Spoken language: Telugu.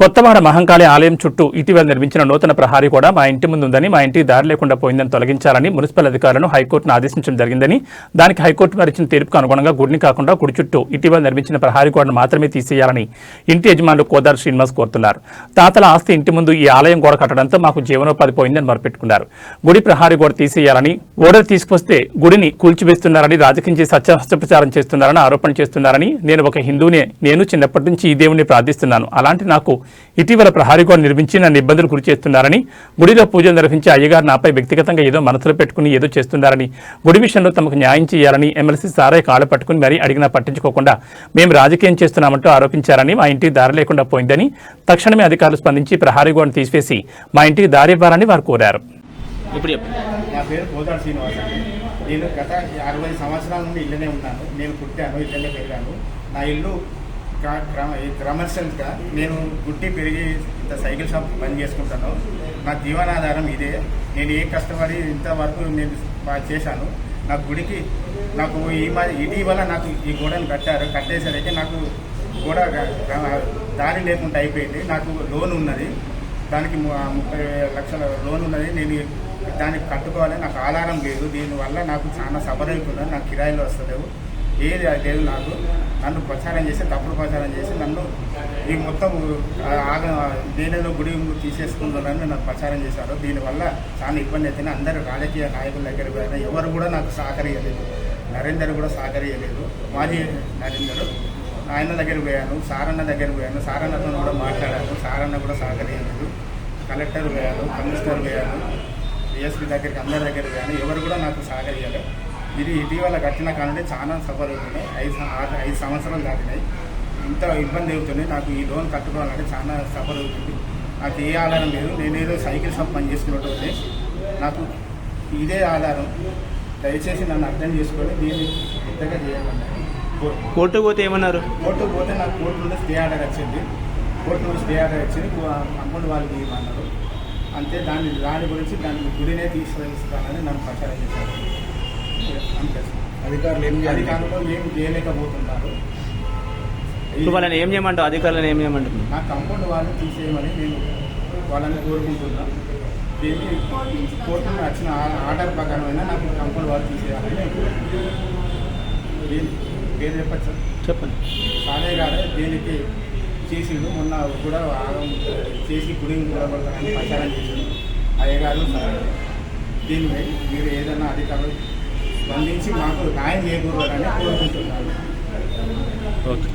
కొత్తవాడ మహంకాళి ఆలయం చుట్టూ ఇటీవల నిర్మించిన నూతన ప్రహారీ కూడా మా ఇంటి ముందు ఉందని, మా ఇంటికి దారి లేకుండా పోయిందని తొలగించాలని మున్సిపల్ అధికారులను హైకోర్టును ఆదేశించడం జరిగిందని, దానికి హైకోర్టు వారు ఇచ్చిన తీర్పుకు అనుగుణంగా గుడిని కాకుండా గుడి చుట్టూ ఇటీవల నిర్మించిన ప్రహారీ గోడను మాత్రమే తీసేయాలని ఇంటి యజమానులు కోదారు శ్రీనివాస్ కోరుతున్నారు. తాతల ఆస్తి ఇంటి ముందు ఈ ఆలయం గోడ కట్టడంతో మాకు జీవనోపాధి పోయిందని మొరపెట్టుకున్నారు. గుడి ప్రహారీ గోడ తీసేయాలని, ఓడర్ తీసుకొస్తే గుడిని కూల్చివేస్తున్నారని, రాజకీయం చేసి హత్యప్రచారం చేస్తున్నారని ఆరోపణ చేస్తున్నారని, నేను ఒక హిందువునే, నేను చిన్నప్పటి నుంచి ఈ దేవుణ్ణి ప్రార్థిస్తున్నాను, అలాంటి నాకు ఇటీవల ప్రహారీ గోడ నిర్మించి నన్ను ఇబ్బందులు గురి చేస్తున్నారని, గుడిలో పూజలు నిర్వహించి అయ్యగారు నాపై వ్యక్తిగతంగా ఏదో మనసులో పెట్టుకుని ఏదో చేస్తున్నారని, గుడి విషయంలో తమకు న్యాయం చేయాలని ఎమ్మెల్సీ సారయ్య కాళ్ళు పట్టుకుని మరీ అడిగినా పట్టించుకోకుండా మేము రాజకీయం చేస్తున్నామంటూ ఆరోపించారని, మా ఇంటికి దారి లేకుండా పోయిందని, తక్షణమే అధికారులు స్పందించి ప్రహారీ గోడను తీసివేసి మా ఇంటికి దారి ఇవ్వాలని వారు కోరారు. నా పేరు కోదాడు శ్రీనివాస్. నేను గత 60 సంవత్సరాల నుండి ఇళ్ళనే ఉన్నాను. నేను పుట్టాను, ఇళ్ళనే పెరిగాను. నా ఇల్లు కమర్షియల్గా నేను గుట్టి పెరిగి ఇంత సైకిల్ షాప్ పని చేసుకుంటాను. నా జీవనాధారం ఇదే. నేను ఏ కష్టపడి ఇంతవరకు నేను చేశాను. నా గుడికి నాకు ఇటీవల నాకు ఈ గోడను కట్టేసరికి నాకు గోడ దారి లేకుండా అయిపోయింది. నాకు లోన్ ఉన్నది, దానికి 30 లక్షల లోన్ ఉన్నది. నేను దానికి కట్టుకోవాలి, నాకు ఆధారం లేదు. దీనివల్ల నాకు చాలా సఫర్ అవుతున్నాను. నాకు కిరాయిలు వస్తలేవు, ఏది లేదు. నాకు నన్ను ప్రచారం చేసి తప్పుడు ప్రచారం చేసి నన్ను ఈ మొత్తం నేనేదో గుడి తీసేసుకుంటున్నానని నన్ను ప్రచారం చేశారు. దీనివల్ల చాలా ఇబ్బంది అవుతుంది. అందరూ రాజకీయ నాయకుల దగ్గర పోయినా ఎవరు కూడా నాకు సహకరియలేదు. నరేందర్ కూడా సహకరియలేదు. మాజీ నరేందర్ ఆయన దగ్గర పోయాను, సారన్న దగ్గర పోయాను, సారన్నతో కూడా మాట్లాడాను, సారన్న కూడా సహకరియలేదు. కలెక్టర్ పోయాను, కమిషనర్ పోయాను, డిఎస్పీ దగ్గరికి అందరి దగ్గర పోయాను, ఎవరు కూడా నాకు సహకరియలేదు. ఇది ఇటీవల కట్టిన కాలంటే చాలా సఫర్ అవుతున్నాయి. 5 సంవత్సరాలు దాటినాయి. ఇంత ఇబ్బంది అవుతుంది. నాకు ఈ లోన్ కట్టుకోవాలంటే చాలా సఫర్ అవుతుంది. నాకు ఏ ఆధారం లేదు. నేనేదో సైకిల్ షాప్ పని చేసుకున్నట్టు నాకు ఇదే ఆధారం. దయచేసి నన్ను అర్థం చేసుకొని దీన్ని పెద్దగా చేయాలన్నారు. కోర్టుకు పోతే ఏమన్నారు? కోర్టుకు పోతే నాకు కోర్టు నుండి స్టే ఆర్డర్ వచ్చింది. కోర్టు నుండి స్టే ఆర్డర్ వచ్చింది. అమౌంట్ వాళ్ళకి ఇవ్వమన్నారు. అంతే. దాని గురించి దాన్ని గుడినే తీసుకురావాలని నన్ను ప్రచారం చేశారు. అధికారులు ఏం చేయలేకపోతున్నారు. వాళ్ళని ఏం చేయమంటారు? అధికారులను ఏం చేయమంటారు? నా కంపౌండ్ వాళ్ళని తీసేయమని నేను వాళ్ళని కోరుకుంటున్నా. దీన్ని కోర్టు వచ్చిన ఆర్డర్ ప్రకారమైనా నాకు కంపౌండ్ వాళ్ళు తీసేయాలని పేరు చెప్పచ్చు. చెప్పండి. సారయ్య గారే దీనికి చేసిండు. మొన్న కూడా చేసి గుడిని కూడగొడతానని ప్రచారం చేసిండు అయ్యగారు. దీనిపై మీరు ఏదైనా అధికారులు స్పందించి మాకు న్యాయం చేకూరాలని కోరుకుంటున్నాను. ఓకే.